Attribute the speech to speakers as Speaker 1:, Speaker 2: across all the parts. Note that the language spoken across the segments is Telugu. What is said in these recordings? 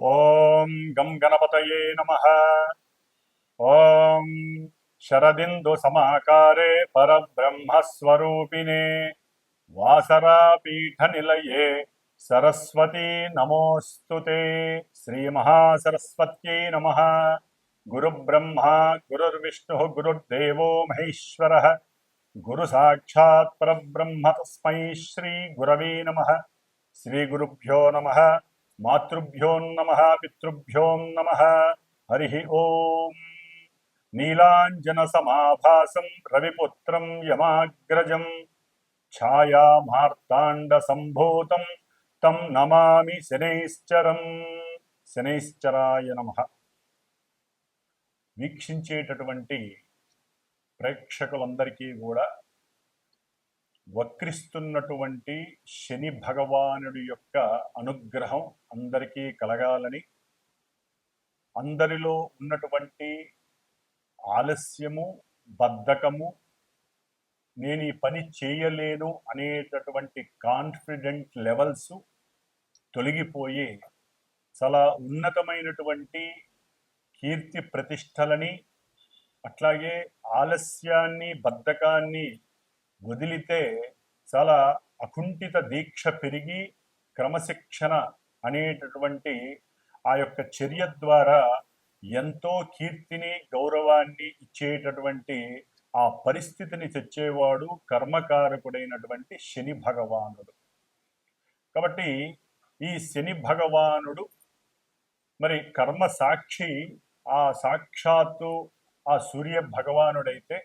Speaker 1: ఓం గం గణపతయే నమః. ఓం శరదిందు సమాకారే పరబ్రహ్మస్వరూపిణే వాసరాపీఠ నిలయే సరస్వతీ నమోస్తుతే. శ్రీ మహాసరస్వత్యై నమః. గురుబ్రహ్మ గురుర్విష్ణు గురుర్దేవో మహేశ్వరః. గురు సాక్షాత్ పరబ్రహ్మ తస్మై శ్రీ గురవే నమః. శ్రీ గురుభ్యో నమః. మాతృభ్యో నమః. పితృభ్యో నమః. హరి ఓం. నీలాంజన సమాభాసం రవిపుత్రం యమాగ్రజం ఛాయామార్తాండ సంభూతం తం నమామి శనైశ్చరం. శనైశ్చరాయ నమః. వీక్షించేటటువంటి ప్రేక్షకులందరికీ కూడా వక్రిస్తున్నటువంటి శని భగవానుడి యొక్క అనుగ్రహం అందరికీ కలగాలని, అందరిలో ఉన్నటువంటి ఆలస్యము, బద్ధకము, నేను ఈ పని చేయలేను అనేటటువంటి కాన్ఫిడెంట్ లెవెల్స్ తొలగిపోయి చాలా ఉన్నతమైనటువంటి కీర్తి ప్రతిష్టలని, అట్లాగే ఆలస్యాన్ని, బద్ధకాన్ని వదిలితే చాలా అకుంఠిత దీక్ష పెరిగి క్రమశిక్షణ అనేటటువంటి ఆ యొక్క చర్య ద్వారా ఎంతో కీర్తిని, గౌరవాన్ని ఇచ్చేటటువంటి ఆ పరిస్థితిని తెచ్చేవాడు కర్మకారకుడైనటువంటి శని భగవానుడు. కాబట్టి ఈ శని భగవానుడు మరి కర్మ సాక్షి, ఆ సాక్షాత్తు ఆ సూర్య భగవానుడైతే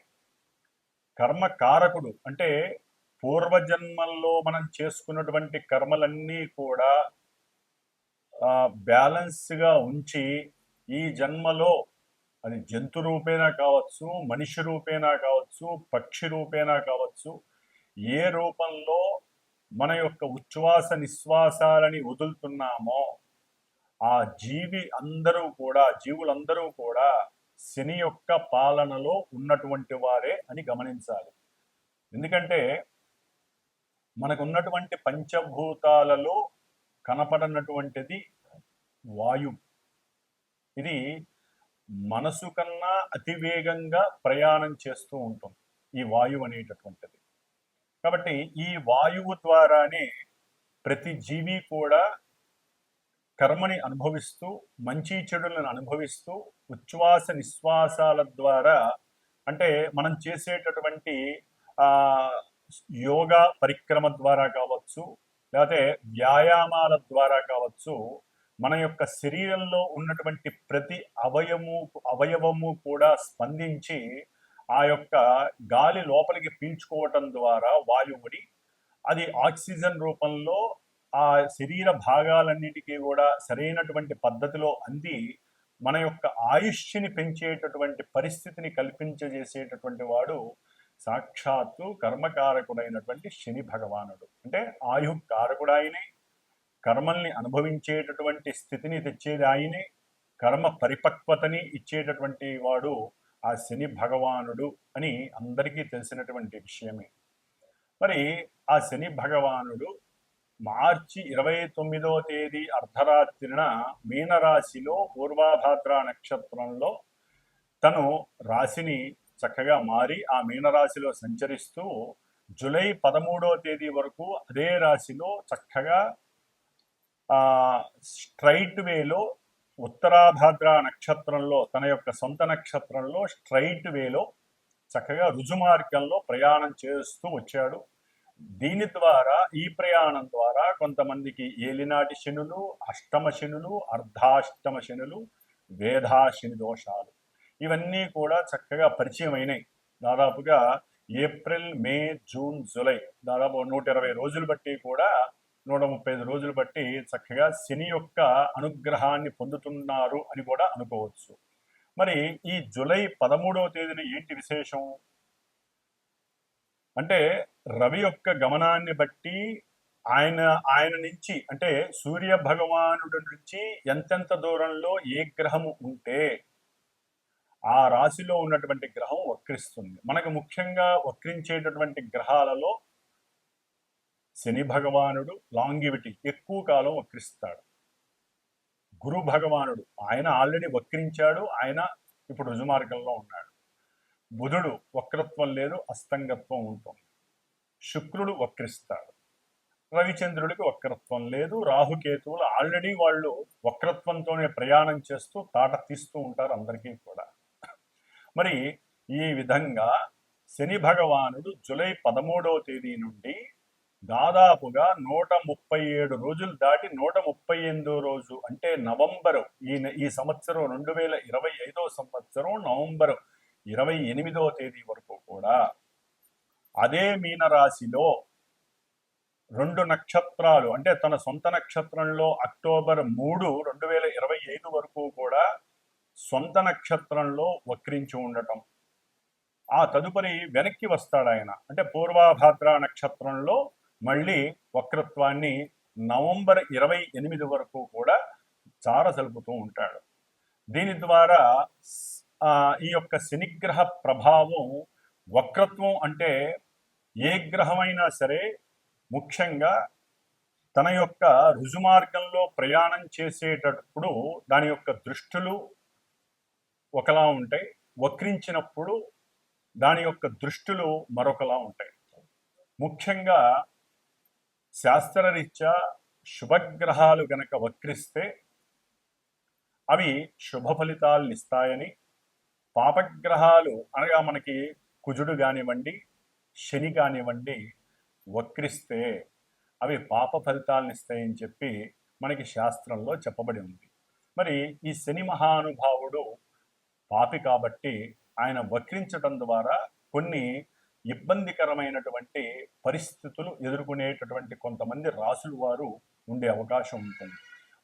Speaker 1: కర్మకారకుడు అంటే పూర్వజన్మల్లో మనం చేసుకున్నటువంటి కర్మలన్నీ కూడా బ్యాలెన్స్గా ఉంచి ఈ జన్మలో అది జంతు రూపేణా కావచ్చు, మనిషి రూపేణా కావచ్చు, పక్షి రూపేణా కావచ్చు, ఏ రూపంలో మన యొక్క ఉచ్ఛ్వాస నిశ్వాసాలని వదులుతున్నామో ఆ జీవులందరూ కూడా శని యొక్క పాలనలో ఉన్నటువంటి వారే అని గమనించాలి. ఎందుకంటే మనకున్నటువంటి పంచభూతాలలో కనపడనటువంటిది వాయువు. ఇది మనసు కన్నా అతివేగంగా ప్రయాణం చేస్తూ ఉంటుంది ఈ వాయువు అనేటటువంటిది. కాబట్టి ఈ వాయువు ద్వారానే ప్రతి జీవి కూడా కర్మని అనుభవిస్తూ, మంచి చెడులను అనుభవిస్తూ, ఉచ్ఛ్వాస నిశ్వాసాల ద్వారా అంటే మనం చేసేటటువంటి యోగా పరిక్రమ ద్వారా కావచ్చు, లేకపోతే వ్యాయామాల ద్వారా కావచ్చు, మన యొక్క శరీరంలో ఉన్నటువంటి ప్రతి అవయవము కూడా స్పందించి ఆ యొక్క గాలి లోపలికి పీల్చుకోవటం ద్వారా వాయువుని అది ఆక్సిజన్ రూపంలో ఆ శరీర భాగాలన్నిటికీ కూడా సరైనటువంటి పద్ధతిలో అంది మన యొక్క ఆయుష్ని పెంచేటటువంటి పరిస్థితిని కల్పించజేసేటటువంటి వాడు సాక్షాత్తు కర్మకారకుడైనటువంటి శని భగవానుడు. అంటే ఆయుకారకుడు ఆయనే, కర్మల్ని అనుభవించేటటువంటి స్థితిని తెచ్చేది ఆయనే, కర్మ పరిపక్వతని ఇచ్చేటటువంటి వాడు ఆ శని భగవానుడు అని అందరికీ తెలిసినటువంటి విషయమే. మరి ఆ శని భగవానుడు మార్చి 29వ తేదీ అర్ధరాత్రిన మీనరాశిలో పూర్వాభాద్ర నక్షత్రంలో తను రాశిని చక్కగా మారి ఆ మీనరాశిలో సంచరిస్తూ జూలై 13వ తేదీ వరకు అదే రాశిలో చక్కగా స్ట్రైట్ వేలో ఉత్తరాభాద్ర నక్షత్రంలో తన యొక్క సొంత నక్షత్రంలో స్ట్రైట్ వేలో చక్కగా రుజుమార్గంలో ప్రయాణం చేస్తూ వచ్చాడు. దీని ద్వారా, ఈ ప్రయాణం ద్వారా కొంతమందికి ఏలినాటి శనులు, అష్టమ శనులు, అర్ధాష్టమ శనులు, వేధాశని దోషాలు ఇవన్నీ కూడా చక్కగా పరిచయం అయినాయి. దాదాపుగా ఏప్రిల్, మే, జూన్, జూలై దాదాపు 120 రోజులు బట్టి కూడా 135 రోజులు బట్టి చక్కగా శని యొక్క అనుగ్రహాన్ని పొందుతున్నారు అని కూడా అనుకోవచ్చు. మరి ఈ జూలై 13వ తేదీన ఏంటి విశేషం అంటే రవి యొక్క గమనాన్ని బట్టి ఆయన నుంచి అంటే సూర్య భగవానుడి నుంచి ఎంతెంత దూరంలో ఏ గ్రహము ఉంటే ఆ రాశిలో ఉన్నటువంటి గ్రహం వక్రిస్తుంది. మనకు ముఖ్యంగా వక్రించేటటువంటి గ్రహాలలో శని భగవానుడు లాంగివిటీ ఎక్కువ కాలం వక్రిస్తాడు. గురు భగవానుడు ఆయన ఆల్రెడీ వక్రించాడు, ఆయన ఇప్పుడు రుజుమార్గంలో ఉన్నాడు. బుధుడు వక్రత్వం లేదు, అస్తంగత్వం ఉంటుంది. శుక్రుడు వక్రిస్తాడు. రవిచంద్రుడికి వక్రత్వం లేదు. రాహుకేతువులు ఆల్రెడీ వాళ్ళు వక్రత్వంతోనే ప్రయాణం చేస్తూ తాట తీస్తూ ఉంటారు అందరికీ కూడా. మరి ఈ విధంగా శని భగవానుడు జూలై 13వ తేదీ నుండి దాదాపుగా 137 రోజులు దాటి 138వ రోజు అంటే నవంబరు ఈ సంవత్సరం 2025వ సంవత్సరం నవంబరు 28వ తేదీ వరకు కూడా అదే మీనరాశిలో 2 నక్షత్రాలు అంటే తన సొంత నక్షత్రంలో అక్టోబర్ 3, 2025 వరకు కూడా సొంత నక్షత్రంలో వక్రించి ఉండటం. ఆ తదుపరి వెనక్కి వస్తాడు ఆయన, అంటే పూర్వాభాద్ర నక్షత్రంలో మళ్ళీ వక్రత్వాన్ని నవంబర్ 28 వరకు కూడా చారసలుపుతూ ఉంటాడు. దీని ద్వారా ఈ యొక్క శనిగ్రహ ప్రభావం, వక్రత్వం అంటే ఏ గ్రహమైనా సరే ముఖ్యంగా తన యొక్క రుజుమార్గంలో ప్రయాణం చేసేటప్పుడు దాని యొక్క దృష్టులు ఒకలా ఉంటాయి, వక్రించినప్పుడు దాని యొక్క దృష్టులు మరొకలా ఉంటాయి. ముఖ్యంగా శాస్త్రరీత్యా శుభగ్రహాలు గనక వక్రిస్తే అవి శుభ ఫలితాలను ఇస్తాయని, పాపగ్రహాలు అనగా మనకి కుజుడు కానివ్వండి, శని కానివ్వండి వక్రిస్తే అవి పాప ఫలితాలను ఇస్తాయని చెప్పి మనకి శాస్త్రంలో చెప్పబడి ఉంది. మరి ఈ శని మహానుభావుడు పాపి కాబట్టి ఆయన వక్రించడం ద్వారా కొన్ని ఇబ్బందికరమైనటువంటి పరిస్థితులు ఎదుర్కొనేటటువంటి కొంతమంది రాసుల వారు ఉండే అవకాశం ఉంటుంది.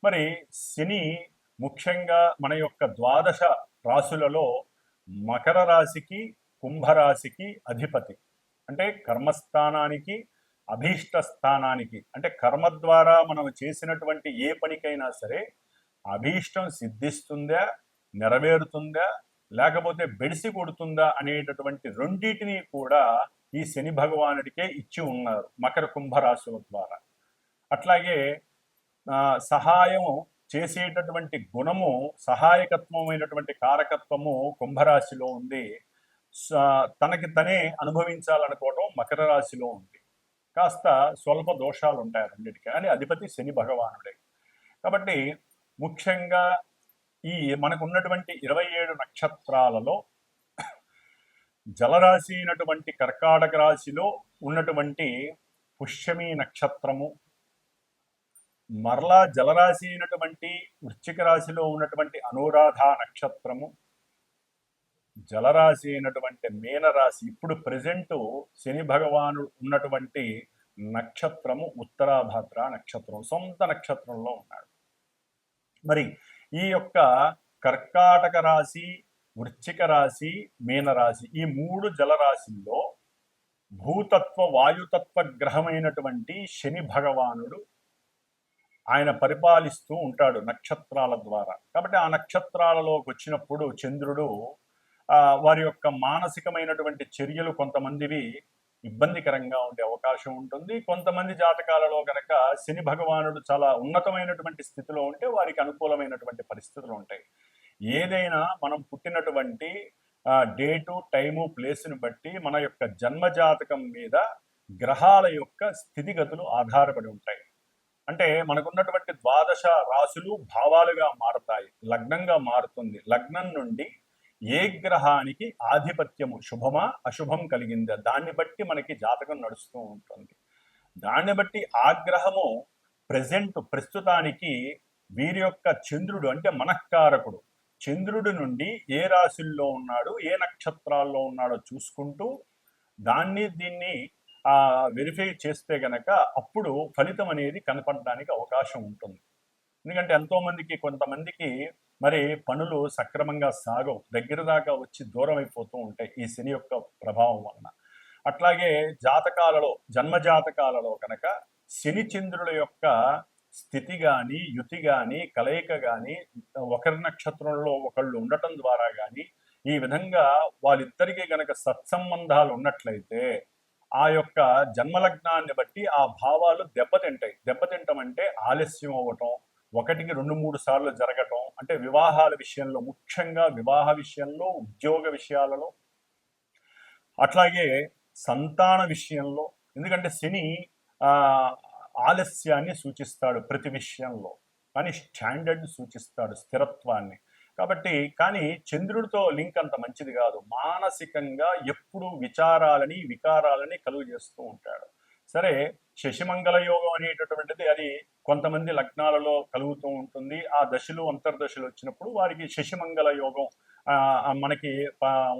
Speaker 1: మరి శని ముఖ్యంగా మన యొక్క 12 రాశులలో మకర రాశికి, కుంభరాశికి అధిపతి. అంటే కర్మస్థానానికి, అభీష్ట స్థానానికి, అంటే కర్మ ద్వారా మనం చేసినటువంటి ఏ పనికైనా సరే అభీష్టం సిద్ధిస్తుందా, నెరవేరుతుందా, లేకపోతే బెడిసి కొడుతుందా అనేటటువంటి రెండింటినీ కూడా ఈ శని భగవానుడికే ఇచ్చి ఉన్నారు మకర కుంభరాశుల ద్వారా. అట్లాగే సహాయము చేసేటటువంటి గుణము, సహాయకత్వమైనటువంటి కారకత్వము కుంభరాశిలో ఉంది. తనకి తనే అనుభవించాలనుకోవటం మకర రాశిలో ఉంది. కాస్త స్వల్ప దోషాలు ఉంటాయి రెండింటికి, కానీ అధిపతి శని భగవానుడే. కాబట్టి ముఖ్యంగా ఈ మనకు ఉన్నటువంటి 27 నక్షత్రాలలో జలరాశి అయినటువంటి కర్కాటక రాశిలో ఉన్నటువంటి పుష్యమి నక్షత్రము, మరలా జలరాశి అయినటువంటి వృశ్చిక రాశిలో ఉన్నటువంటి అనురాధ నక్షత్రము, జలరాశి అయినటువంటి మీనరాశి, ఇప్పుడు ప్రెజెంట్ శని భగవానుడు ఉన్నటువంటి నక్షత్రము ఉత్తరాభాద్ర నక్షత్రం, సొంత నక్షత్రంలో ఉన్నాడు. మరి ఈ యొక్క కర్కాటక రాశి, వృశ్చిక రాశి, మీనరాశి ఈ 3 జలరాశుల్లో భూతత్వ వాయుతత్వ గ్రహమైనటువంటి శని భగవానుడు ఆయన పరిపాలిస్తూ ఉంటాడు నక్షత్రాల ద్వారా. కాబట్టి ఆ నక్షత్రాలలోకి వచ్చినప్పుడు చంద్రుడు వారి యొక్క మానసికమైనటువంటి చర్యలు కొంతమందివి ఇబ్బందికరంగా ఉండే అవకాశం ఉంటుంది. కొంతమంది జాతకాలలో కనుక శని భగవానుడు చాలా ఉన్నతమైనటువంటి స్థితిలో ఉంటే వారికి అనుకూలమైనటువంటి పరిస్థితులు ఉంటాయి. ఏదైనా మనం పుట్టినటువంటి డేటు, టైము, ప్లేస్ని బట్టి మన యొక్క జన్మజాతకం మీద గ్రహాల యొక్క స్థితిగతులు ఆధారపడి ఉంటాయి. అంటే మనకున్నటువంటి 12 రాశులు భావాలుగా మారతాయి, లగ్నంగా మారుతుంది. లగ్నం నుండి ఏ గ్రహానికి ఆధిపత్యము, శుభమా అశుభం కలిగిందా, దాన్ని బట్టి మనకి జాతకం నడుస్తూ ఉంటుంది. దాన్ని బట్టి ఆ గ్రహము ప్రస్తుతానికి వీరి యొక్క చంద్రుడు అంటే మనఃకారకుడు, చంద్రుడి నుండి ఏ రాశుల్లో ఉన్నాడు, ఏ నక్షత్రాల్లో ఉన్నాడో చూసుకుంటూ దీన్ని వెరిఫై చేస్తే గనక అప్పుడు ఫలితం అనేది కనపడడానికి అవకాశం ఉంటుంది. ఎందుకంటే ఎంతోమందికి, కొంతమందికి మరి పనులు సక్రమంగా సాగవు, దగ్గర దాకా వచ్చి దూరం అయిపోతూ ఉంటాయి ఈ శని యొక్క ప్రభావం వలన. అట్లాగే జాతకాలలో, జన్మజాతకాలలో కనుక శని చంద్రుల యొక్క స్థితి కానీ, యుతి కానీ, కలయిక కానీ, ఒకరి నక్షత్రంలో ఒకళ్ళు ఉండటం ద్వారా కానీ ఈ విధంగా వాళ్ళిద్దరికీ గనక సత్సంబంధాలు ఉన్నట్లయితే ఆ యొక్క జన్మలగ్నాన్ని బట్టి ఆ భావాలు దెబ్బతింటాయి. దెబ్బతింటం అంటే ఆలస్యం అవ్వటం, ఒకటికి 2-3 సార్లు జరగటం, అంటే వివాహాల విషయంలో, ముఖ్యంగా వివాహ విషయంలో, ఉద్యోగ విషయాలలో, అట్లాగే సంతాన విషయంలో. ఎందుకంటే శని ఆ, ఆలస్యాన్ని సూచిస్తాడు ప్రతి విషయంలో, కానీ స్టాండర్డ్ సూచిస్తాడు, స్థిరత్వాన్ని. కాబట్టి కానీ చంద్రుడితో లింక్ అంత మంచిది కాదు. మానసికంగా ఎప్పుడు విచారాలని వికారాలని కలుగు చేస్తూ ఉంటాడు. సరే, శశిమంగళ యోగం అనేటటువంటిది అది కొంతమంది లగ్నాలలో కలుగుతూ ఉంటుంది. ఆ దశలు అంతర్దశలు వచ్చినప్పుడు వారికి శశిమంగళ యోగం మనకి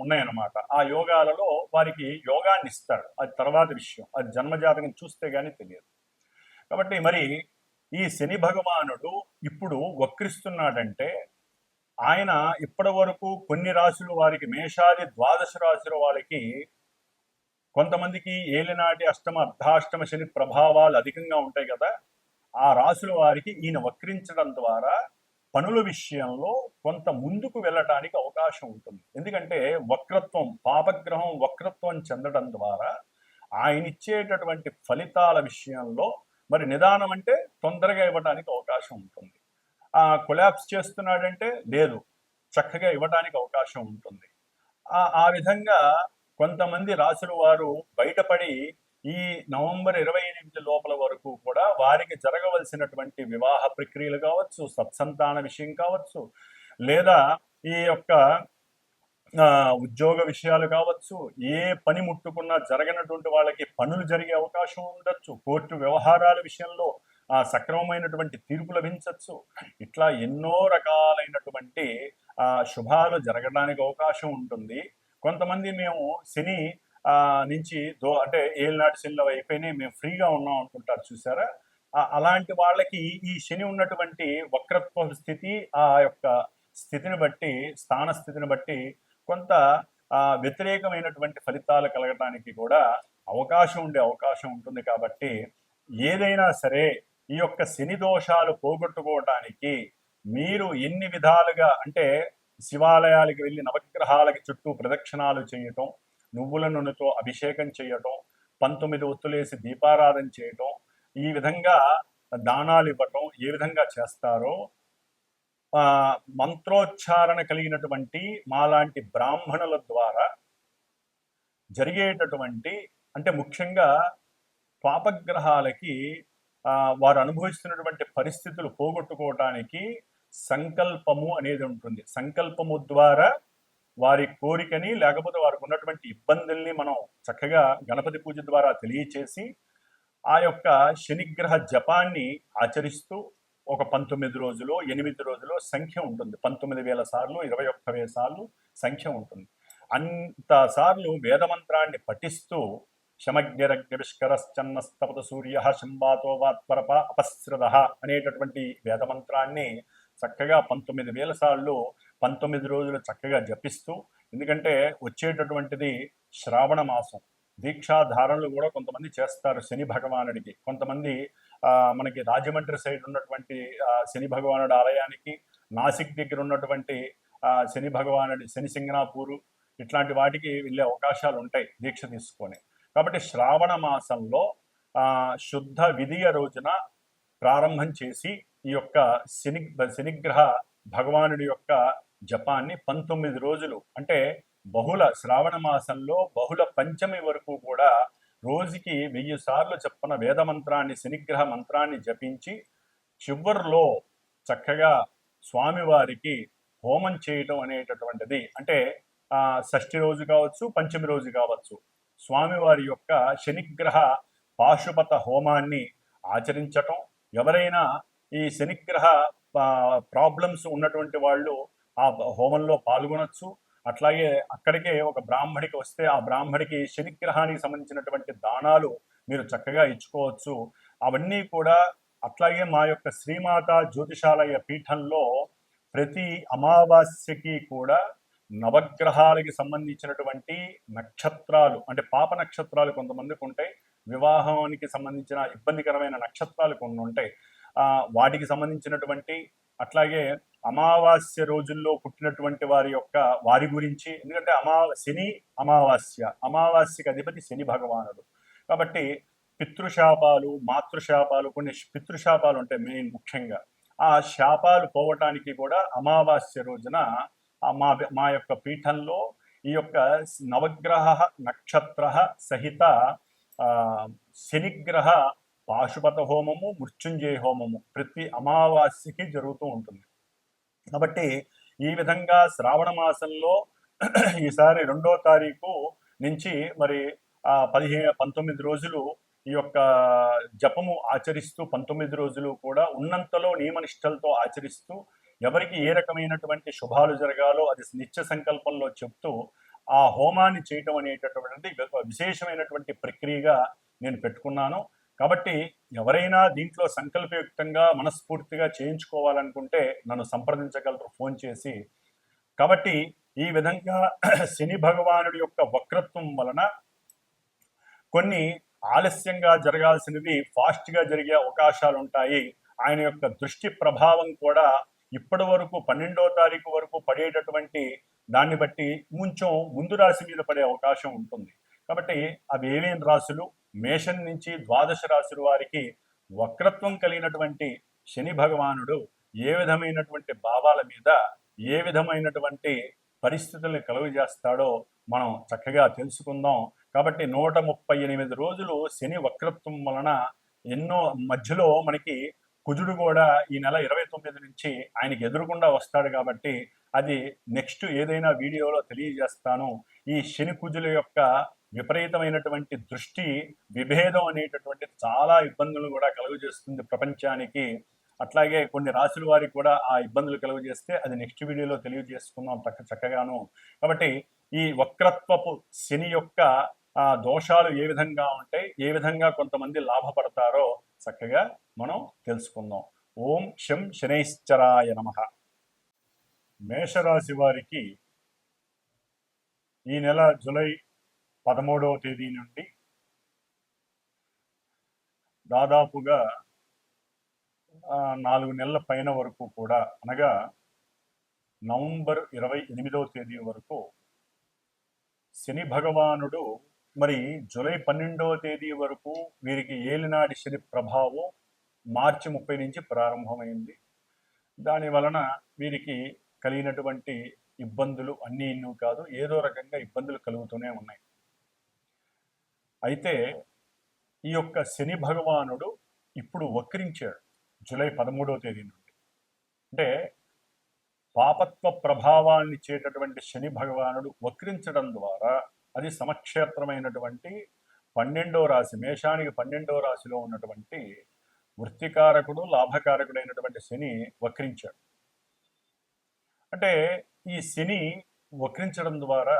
Speaker 1: ఉన్నాయన్నమాట. ఆ యోగాలలో వారికి యోగాన్ని ఇస్తాడు. అది తర్వాత విషయం, అది జన్మజాతకం చూస్తే గానీ తెలియదు. కాబట్టి మరి ఈ శని భగవానుడు ఇప్పుడు వక్రిస్తున్నాడంటే ఆయన ఇప్పటి వరకు కొన్ని రాశులు వారికి, మేషాది ద్వాదశ రాశుల వాళ్ళకి కొంతమందికి ఏలినాటి అష్టమ అర్ధాష్టమ శని ప్రభావాలు అధికంగా ఉంటాయి కదా. ఆ రాశుల వారికి ఈయన వక్రించడం ద్వారా పనుల విషయంలో కొంత ముందుకు వెళ్ళటానికి అవకాశం ఉంటుంది. ఎందుకంటే వక్రత్వం, పాపగ్రహం వక్రత్వం చెందడం ద్వారా ఆయన ఇచ్చేటటువంటి ఫలితాల విషయంలో మరి నిదానం అంటే తొందరగా ఇవ్వడానికి అవకాశం ఉంటుంది. కొలాప్స్ చేస్తున్నాడంటే లేదు, చక్కగా ఇవ్వడానికి అవకాశం ఉంటుంది. ఆ విధంగా కొంతమంది రాసుల వారు బయటపడి ఈ నవంబర్ 28 లోపల వరకు కూడా వారికి జరగవలసినటువంటి వివాహ ప్రక్రియలు కావచ్చు, సత్సంతాన విషయం కావచ్చు, లేదా ఈ యొక్క ఉద్యోగ విషయాలు కావచ్చు, ఏ పని ముట్టుకున్నా జరగనటువంటి వాళ్ళకి పనులు జరిగే అవకాశం ఉండొచ్చు, కోర్టు వ్యవహారాల విషయంలో సక్రమమైనటువంటి తీర్పు లభించవచ్చు. ఇట్లా ఎన్నో రకాలైనటువంటి శుభాలు జరగడానికి అవకాశం ఉంటుంది. కొంతమంది మేము శని నుంచి అంటే ఏళ్ళనాటి శనిలో అయిపోయినాయి, మేము ఫ్రీగా ఉన్నాం అనుకుంటారు చూసారా. అలాంటి వాళ్ళకి ఈ శని ఉన్నటువంటి వక్రత్వ స్థితి, ఆ యొక్క స్థితిని బట్టి, స్థాన స్థితిని బట్టి కొంత వ్యతిరేకమైనటువంటి ఫలితాలు కలగటానికి కూడా అవకాశం ఉంటుంది. కాబట్టి ఏదైనా సరే ఈ యొక్క శని దోషాలు పోగొట్టుకోవటానికి మీరు ఎన్ని విధాలుగా, అంటే శివాలయాలకు వెళ్ళి నవగ్రహాలకి చుట్టూ ప్రదక్షిణాలు చేయటం, నువ్వుల నూనెతో అభిషేకం చేయటం, 19 ఒత్తులేసి దీపారాధన చేయటం, ఈ విధంగా దానాలు ఇవ్వటం ఏ విధంగా చేస్తారో మంత్రోచ్చారణ కలిగినటువంటి మాలాంటి బ్రాహ్మణుల ద్వారా జరిగేటటువంటి, అంటే ముఖ్యంగా పాపగ్రహాలకి వారు అనుభవిస్తున్నటువంటి పరిస్థితులు పోగొట్టుకోవటానికి సంకల్పము అనేది ఉంటుంది. సంకల్పము ద్వారా వారి కోరికని, లేకపోతే వారికి ఉన్నటువంటి ఇబ్బందుల్ని మనం చక్కగా గణపతి పూజ ద్వారా తెలియచేసి ఆ యొక్క శనిగ్రహ జపాన్ని ఆచరిస్తూ ఒక 19 రోజులు 8 రోజులు సంఖ్య ఉంటుంది. 19,000 సార్లు 21,000 సార్లు సంఖ్య ఉంటుంది. అంత సార్లు వేదమంత్రాన్ని పఠిస్తూ శమగ్నిరగ్నిష్కరశ్చన్నస్తపత సూర్య శంబాతో వాత్పరప అపస్రద అనేటటువంటి వేదమంత్రాన్ని చక్కగా 19,000 సార్లు 19 రోజులు చక్కగా జపిస్తూ, ఎందుకంటే వచ్చేటటువంటిది శ్రావణ మాసం, దీక్షాధారణలు కూడా కొంతమంది చేస్తారు శని భగవానుడికి. కొంతమంది మనకి రాజమండ్రి సైడ్ ఉన్నటువంటి శని భగవానుడి ఆలయానికి, నాసిక్ దగ్గర ఉన్నటువంటి శని భగవానుడి శని సింగనాపూరు ఇట్లాంటి వాటికి వెళ్ళే అవకాశాలు ఉంటాయి దీక్ష తీసుకొని. కాబట్టి శ్రావణ మాసంలో శుద్ధ విధియ రోజున ప్రారంభం చేసి ఈ యొక్క శనిగ్రహ భగవానుడి యొక్క జపాన్ని 19 రోజులు, అంటే బహుళ శ్రావణ మాసంలో బహుళ పంచమి వరకు కూడా రోజుకి 1000 సార్లు చెప్పిన వేదమంత్రాన్ని, శనిగ్రహ మంత్రాన్ని జపించి చివరిలో చక్కగా స్వామివారికి హోమం చేయటం అనేటటువంటిది, అంటే షష్ఠి రోజు కావచ్చు, పంచమి రోజు కావచ్చు, స్వామివారి యొక్క శనిగ్రహ పాశుపత హోమాన్ని ఆచరించటం. ఎవరైనా ఈ శనిగ్రహ ప్రాబ్లమ్స్ ఉన్నటువంటి వాళ్ళు ఆ హోమంలో పాల్గొనొచ్చు. అట్లాగే అక్కడికే ఒక బ్రాహ్మడికి వస్తే ఆ బ్రాహ్మడికి శనిగ్రహానికి సంబంధించినటువంటి దానాలు మీరు చక్కగా ఇచ్చుకోవచ్చు. అవన్నీ కూడా అట్లాగే మా యొక్క శ్రీమాత జ్యోతిషాలయ పీఠంలో ప్రతి అమావాస్యకి కూడా నవగ్రహాలకి సంబంధించినటువంటి నక్షత్రాలు, అంటే పాప నక్షత్రాలు కొంతమందికి ఉంటాయి, వివాహానికి సంబంధించిన ఇబ్బందికరమైన నక్షత్రాలు కొన్ని ఉంటాయి, వాటికి సంబంధించినటువంటి, అట్లాగే అమావాస్య రోజుల్లో పుట్టినటువంటి వారి గురించి, ఎందుకంటే శని అమావాస్యకి అధిపతి శని భగవానుడు. కాబట్టి పితృశాపాలు, మాతృశాపాలు, కొన్ని పితృశాపాలు ఉంటాయి మెయిన్ ముఖ్యంగా. ఆ శాపాలు పోవటానికి కూడా అమావాస్య రోజున మా మా యొక్క పీఠంలో ఈ యొక్క నవగ్రహ నక్షత్ర సహిత శనిగ్రహ పాశుపత హోమము, మృత్యుంజయ హోమము ప్రతి అమావాస్యకి జరుగుతూ ఉంటుంది. కాబట్టి ఈ విధంగా శ్రావణ మాసంలో ఈసారి 2వ తారీఖు నుంచి మరి 19 రోజులు ఈ యొక్క జపము ఆచరిస్తూ 19 రోజులు కూడా ఉన్నంతలో నియమనిష్టలతో ఆచరిస్తూ ఎవరికి ఏ రకమైనటువంటి శుభాలు జరగాలో అది నిత్య సంకల్పంలో చెప్తూ ఆ హోమాన్ని చేయటం అనేటటువంటిది విశేషమైనటువంటి ప్రక్రియగా నేను పెట్టుకున్నాను. కాబట్టి ఎవరైనా దీంట్లో సంకల్పయుక్తంగా మనస్ఫూర్తిగా చేయించుకోవాలనుకుంటే నన్ను సంప్రదించగలరు ఫోన్ చేసి. కాబట్టి ఈ విధంగా శని భగవానుడి యొక్క వక్రత్వం వలన కొన్ని ఆలస్యంగా జరగాల్సినవి ఫాస్ట్గా జరిగే అవకాశాలు ఉంటాయి. ఆయన యొక్క దృష్టి ప్రభావం కూడా ఇప్పటి వరకు 12వ తారీఖు వరకు పడేటటువంటి దాన్ని బట్టి కొంచెం ముందు రాశి మీద పడే అవకాశం ఉంటుంది. కాబట్టి అవి ఏమేమి రాశులు, మేషం నుంచి ద్వాదశ రాశుల వారికి వక్రత్వం కలిగినటువంటి శని భగవానుడు ఏ విధమైనటువంటి భావాల మీద ఏ విధమైనటువంటి పరిస్థితుల్ని కలుగజేస్తాడో మనం చక్కగా తెలుసుకుందాం. కాబట్టి 138 రోజులు శని వక్రత్వం వలన ఎన్నో మధ్యలో మనకి కుజుడు కూడా ఈ నెల 29 నుంచి ఆయనకి ఎదురుకుండా వస్తాడు. కాబట్టి అది నెక్స్ట్ ఏదైనా వీడియోలో తెలియజేస్తాను. ఈ శని కుజుల యొక్క విపరీతమైనటువంటి దృష్టి విభేదం అనేటటువంటిది చాలా ఇబ్బందులు కూడా కలుగజేస్తుంది ప్రపంచానికి. అట్లాగే కొన్ని రాశుల వారికి కూడా ఆ ఇబ్బందులు కలుగజేస్తే అది నెక్స్ట్ వీడియోలో తెలియజేసుకుందాం చక్కగాను. కాబట్టి ఈ వక్రత్వపు శని యొక్క దోషాలు ఏ విధంగా ఉంటాయి, ఏ విధంగా కొంతమంది లాభపడతారో చక్కగా మనం తెలుసుకుందాం. ఓం శం శనైశ్చరాయ నమః. మేషరాశి వారికి ఈ నెల జూలై 13వ తేదీ నుండి దాదాపుగా 4 నెలల పైన వరకు కూడా, అనగా నవంబర్ 28వ తేదీ వరకు శని భగవానుడు మరి జూలై 12వ తేదీ వరకు వీరికి ఏలినాటి శని ప్రభావం మార్చి 30 నుంచి ప్రారంభమైంది. దాని వలన వీరికి కలిగినటువంటి ఇబ్బందులు అన్నీ ఇన్నూ కాదు, ఏదో రకంగా ఇబ్బందులు కలుగుతూనే ఉన్నాయి. అయితే ఈ యొక్క శని భగవానుడు ఇప్పుడు వక్రించాడు జూలై 13వ తేదీ నుండి. అంటే పాపత్వ ప్రభావాన్ని ఇచ్చేటటువంటి శని భగవానుడు వక్రించడం ద్వారా అది సమక్షేత్రమైనటువంటి 12వ రాశి, మేషానికి 12వ రాశిలో ఉన్నటువంటి వృత్తికారకుడు లాభకారకుడైనటువంటి శని వక్రించాడు. అంటే ఈ శని వక్రించడం ద్వారా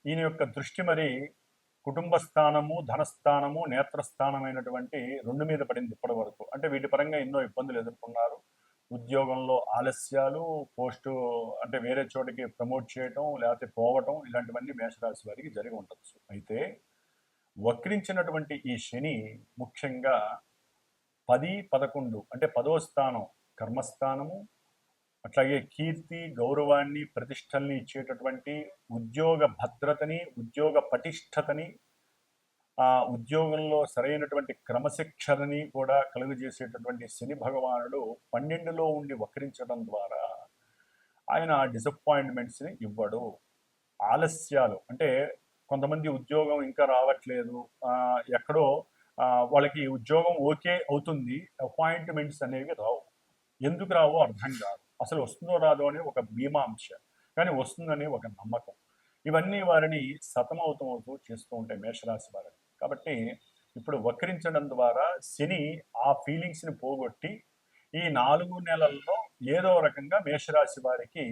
Speaker 1: ఈయన యొక్క దృష్టి మరి కుటుంబ స్థానము, ధనస్థానము, నేత్రస్థానమైనటువంటి 2 మీద పడింది ఇప్పటి వరకు. అంటే వీటి పరంగా ఎన్నో ఇబ్బందులు ఎదుర్కొన్నారు. ఉద్యోగంలో ఆలస్యాలు, పోస్టు అంటే వేరే చోటికి ప్రమోట్ చేయటం లేకపోతే పోవటం, ఇలాంటివన్నీ మేషరాశి వారికి జరిగి ఉండొచ్చు. అయితే వక్రించినటువంటి ఈ శని ముఖ్యంగా 10, 11 అంటే 10వ స్థానం కర్మస్థానము, అట్లాగే కీర్తి, గౌరవాన్ని, ప్రతిష్టల్ని ఇచ్చేటటువంటి ఉద్యోగ భద్రతని, ఉద్యోగ పటిష్టతని, ఆ ఉద్యోగంలో సరైనటువంటి క్రమశిక్షణని కూడా కలుగజేసేటటువంటి శని భగవానుడు 12లో ఉండి వక్రించడం ద్వారా ఆయన డిసప్పాయింట్మెంట్స్ని ఇవ్వడు. ఆలస్యాలు అంటే కొంతమంది ఉద్యోగం ఇంకా రావట్లేదు, ఎక్కడో వాళ్ళకి ఉద్యోగం ఓకే అవుతుంది, అపాయింట్మెంట్స్ అనేవి రావు. ఎందుకు రావో అర్థం కాదు. అసలు వస్తుందో రాదో అని ఒక మీమాంస, కానీ వస్తుందని ఒక నమ్మకం. ఇవన్నీ వారిని సతమవుతూ చేస్తూ ఉంటాయి మేషరాశి వారిని. కాబట్టి ఇప్పుడు వక్రించడం ద్వారా శని ఆ ఫీలింగ్స్ని పోగొట్టి ఈ 4 నెలల్లో ఏదో రకంగా మేషరాశి వారికి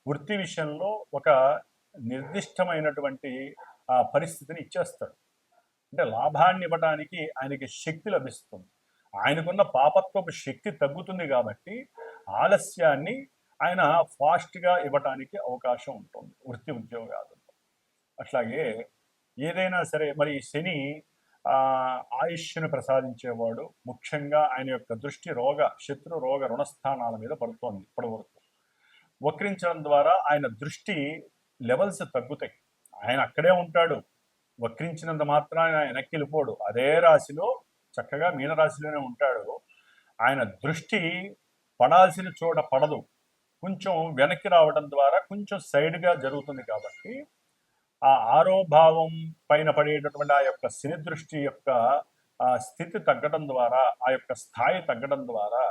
Speaker 1: వృత్తి విషయంలో ఒక నిర్దిష్టమైనటువంటి పరిస్థితిని ఇచ్చేస్తాడు. అంటే లాభాన్ని ఇవ్వడానికి ఆయనకి శక్తి లభిస్తుంది. ఆయనకున్న పాపత్వపు శక్తి తగ్గుతుంది కాబట్టి ఆలస్యాన్ని ఆయన ఫాస్ట్గా ఇవ్వటానికి అవకాశం ఉంటుంది వృత్తి ఉద్యోగాలలో. అట్లాగే ఏదైనా సరే మరి శని ఆయుష్ను ప్రసాదించేవాడు. ముఖ్యంగా ఆయన యొక్క దృష్టి శత్రు రోగ రుణస్థానాల మీద పడుతోంది ఇప్పటి వరకు. వక్రించడం ద్వారా ఆయన దృష్టి లెవెల్స్ తగ్గుతాయి. ఆయన అక్కడే ఉంటాడు, వక్రించినంత మాత్రాన ఆయన వెనక్కి వెళ్ళిపోడు, అదే రాశిలో చక్కగా మీనరాశిలోనే ఉంటాడు. ఆయన దృష్టి పడాల్సిన చోట పడదు, కొంచెం వెనక్కి రావడం ద్వారా కొంచెం సైడ్గా జరుగుతుంది. కాబట్టి ఆ ఆరోభావం పైన పడేటటువంటి ఆ యొక్క శని దృష్టి యొక్క ఆ స్థితి తగ్గడం ద్వారా, ఆ యొక్క స్థాయి తగ్గడం ద్వారా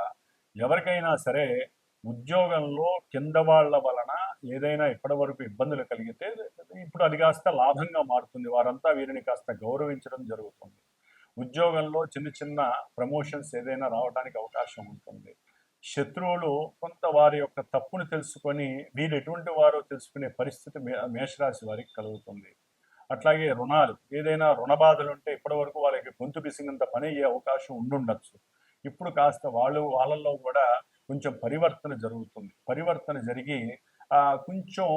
Speaker 1: ఎవరికైనా సరే ఉద్యోగంలో కింద వాళ్ళ వలన ఏదైనా ఇప్పటి వరకు ఇబ్బందులు కలిగితే ఇప్పుడు అది కాస్త లాభంగా మారుతుంది. వారంతా వీరిని కాస్త గౌరవించడం జరుగుతుంది. ఉద్యోగంలో చిన్న చిన్న ప్రమోషన్స్ ఏదైనా రావడానికి అవకాశం ఉంటుంది. శత్రువులు కొంత వారి యొక్క తప్పును తెలుసుకొని వీరు ఎటువంటి వారో తెలుసుకునే పరిస్థితి మేషరాశి వారికి కలుగుతుంది. అట్లాగే రుణాలు, ఏదైనా రుణ బాధలు ఉంటే ఇప్పటి వరకు వాళ్ళకి గొంతు పిసిగినంత పని అయ్యే అవకాశం ఉండుండొచ్చు. ఇప్పుడు కాస్త వాళ్ళల్లో కూడా కొంచెం పరివర్తన జరుగుతుంది. పరివర్తన జరిగి కొంచెం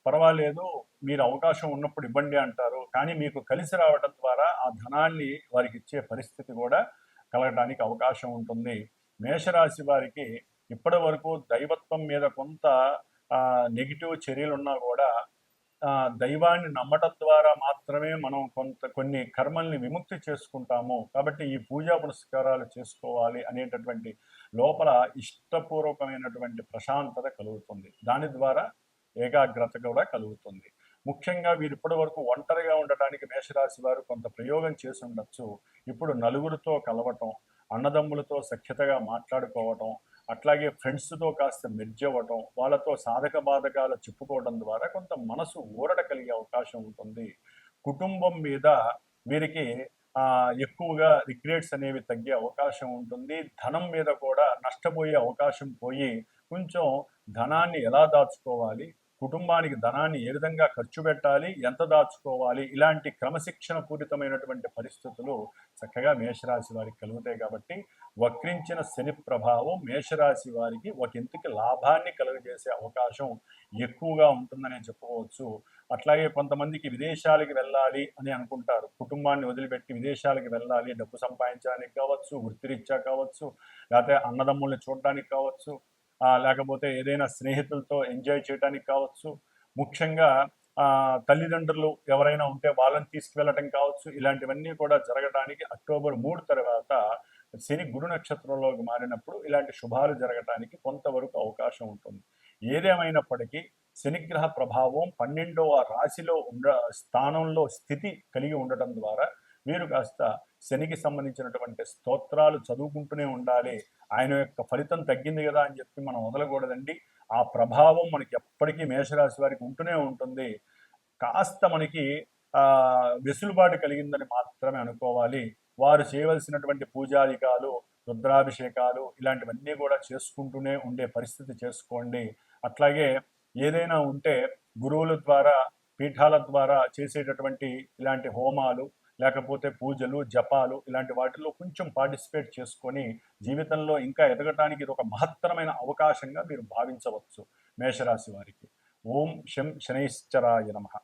Speaker 1: పర్వాలేదు, మీరు అవకాశం ఉన్నప్పుడు ఇవ్వండి అంటారు. కానీ మీకు కలిసి రావడం ద్వారా ఆ ధనాన్ని వారికి ఇచ్చే పరిస్థితి కూడా కలగడానికి అవకాశం ఉంటుంది. మేషరాశి వారికి ఇప్పటి వరకు దైవత్వం మీద కొంత నెగిటివ్ చర్యలు ఉన్నా కూడా దైవాన్ని నమ్మటం ద్వారా మాత్రమే మనం కొన్ని కర్మల్ని విముక్తి చేసుకుంటాము. కాబట్టి ఈ పూజా పునస్కారాలు చేసుకోవాలి అనేటటువంటి లోపల ఇష్టపూర్వకమైనటువంటి ప్రశాంతత కలుగుతుంది. దాని ద్వారా ఏకాగ్రత కూడా కలుగుతుంది. ముఖ్యంగా వీరు ఇప్పటి వరకు ఒంటరిగా ఉండటానికి మేషరాశి వారు కొంత ప్రయోగం చేసి ఉండొచ్చు. ఇప్పుడు నలుగురితో కలవటం, అన్నదమ్ములతో సఖ్యతగా మాట్లాడుకోవటం, అట్లాగే ఫ్రెండ్స్తో కాస్త మెర్జ్ అవ్వటం, వాళ్ళతో సాధక బాధకాలు చెప్పుకోవడం ద్వారా కొంత మనసు ఊరట కలిగే అవకాశం ఉంటుంది. కుటుంబం మీద వీరికి ఎక్కువగా రిగ్రెట్స్ అనేవి తగ్గే అవకాశం ఉంటుంది. ధనం మీద కూడా నష్టపోయే అవకాశం పోయి కొంచెం ధనాన్ని ఎలా దాచుకోవాలి, కుటుంబానికి ధనాన్ని ఏ విధంగా ఖర్చు పెట్టాలి, ఎంత దాచుకోవాలి, ఇలాంటి క్రమశిక్షణ పూరితమైనటువంటి పరిస్థితులు చక్కగా మేషరాశి వారికి కలుగుతాయి. కాబట్టి వక్రించిన శని ప్రభావం మేషరాశి వారికి ఒక ఇంటికి లాభాన్ని కలుగజేసే అవకాశం ఎక్కువగా ఉంటుందనే చెప్పుకోవచ్చు. అట్లాగే కొంతమందికి విదేశాలకి వెళ్ళాలి అని అనుకుంటారు. కుటుంబాన్ని వదిలిపెట్టి విదేశాలకు వెళ్ళాలి, డబ్బు సంపాదించడానికి కావచ్చు, వృత్తిరీత్యా కావచ్చు, లేకపోతే అన్నదమ్ముల్ని చూడడానికి కావచ్చు, లేకపోతే ఏదైనా స్నేహితులతో ఎంజాయ్ చేయడానికి కావచ్చు, ముఖ్యంగా తల్లిదండ్రులు ఎవరైనా ఉంటే వాళ్ళని తీసుకువెళ్ళటం కావచ్చు. ఇలాంటివన్నీ కూడా జరగడానికి అక్టోబర్ 3 తర్వాత శని గురు నక్షత్రంలోకి మారినప్పుడు ఇలాంటి శుభాలు జరగటానికి కొంతవరకు అవకాశం ఉంటుంది. ఏదేమైనప్పటికీ శనిగ్రహ ప్రభావం 12వ రాశిలో స్థానంలో స్థితి కలిగి ఉండటం ద్వారా మీరు కాస్త శనికి సంబంధించినటువంటి స్తోత్రాలు చదువుకుంటూనే ఉండాలి. ఆయన యొక్క ఫలితం తగ్గింది కదా అని చెప్పి మనం వదలకూడదండి. ఆ ప్రభావం మనకి ఎప్పటికీ మేషరాశి వారికి ఉంటూనే ఉంటుంది. కాస్త మనకి వెసులుబాటు కలిగిందని మాత్రమే అనుకోవాలి. వారు చేయవలసినటువంటి పూజాధికాలు, రుద్రాభిషేకాలు ఇలాంటివన్నీ కూడా చేసుకుంటూనే ఉండే పరిస్థితి చేసుకోండి. అట్లాగే ఏదైనా ఉంటే గురువుల ద్వారా, పీఠాల ద్వారా చేసేటటువంటి ఇలాంటి హోమాలు, లేకపోతే పూజలు, జపాలు ఇలాంటి వాటిల్లో కొంచెం పార్టిసిపేట్ చేసుకొని జీవితంలో ఇంకా ఎదగటానికి ఇది ఒక మహత్తరమైన అవకాశంగా మీరు భావించవచ్చు మేషరాశి వారికి. ఓం శం శనైశ్చరాయ నమః.